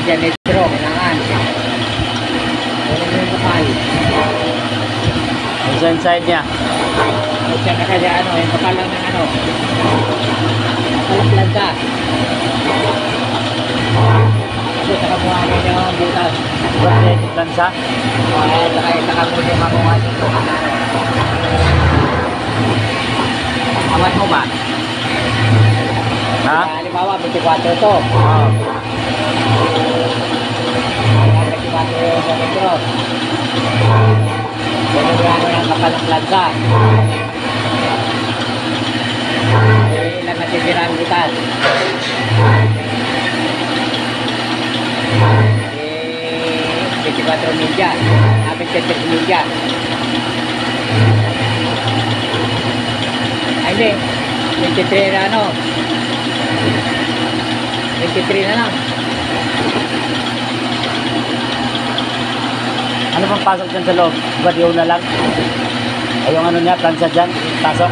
diametro, kailangan. Ano yung kapal? Sa inside niya. Siya na kaya ano, yung kapal lang ng ano. Kapal ka. Kasi saka mukha mo yung butas. Bakit lansa? Saka mo yung makuha dito. Awan mo ba? Ha? Halimbawa, 24 ito. Oo. 24 yung diametro. Binigyan mo ng kapal ng lansa. Ilan natitira ang butas. 24 milya. 23 milya. Ay, hindi. 23 na ano. 23 na lang. Ano pang pasok dyan sa loob? Badiyo na lang? Ay yung ano niya, plansa dyan? Pasok?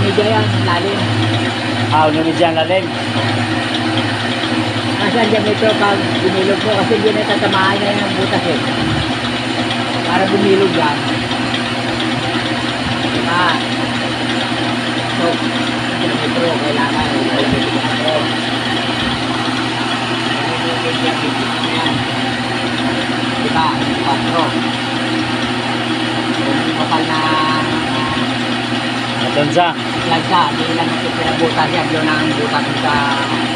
Medyo yan, lalim. Unumid dyan, lalim. Nasaan dyan ito pag bumilog mo kasi hindi na tatamaan niya yung butas eh. Para bumilog yan. So, metro, kailangan. Diba? 4. Kapal na Plansa. lansa, hindi lang natitira butas yan. Yun ang butas sa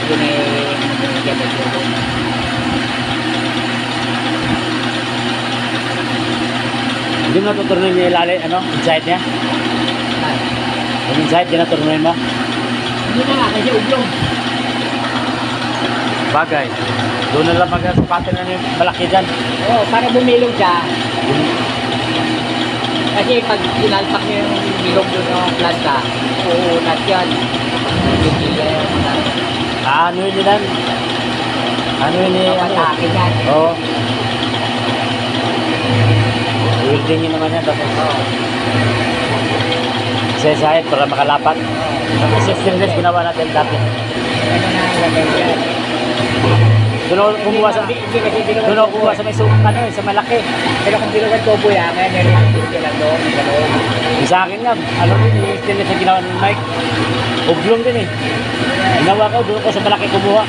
yun eh diametro. Hindi mo natuturunin niya ilalim, ano? Inside niya? Yung inside, di naturunin mo? Hindi na nga, kasi ublong. Bagay. Doon na lang mag-sapatin na yung malaki dyan. Oo, para bumilog siya. Kasi pag sinalpak niyo yung bilog doon ng planta, uuunat yan. Ano yun yan? Ano yun eh? Matake yan. Oo. Wielding yun naman yan. Tapos, isa-isahin para makalapat. Kasi stainless ginawa natin dati. Ano na ang gagawin yan? Doon ako kumuha sa may ano, sa malaki. Pero kung bilugan tubo yan, kaya nire-repeat ka lang doon. Sa akin nga, alam mo yung stainless na ginawa ng Mike. Ublong din eh. Ginawa ko, doon ko sa malaki kumuha.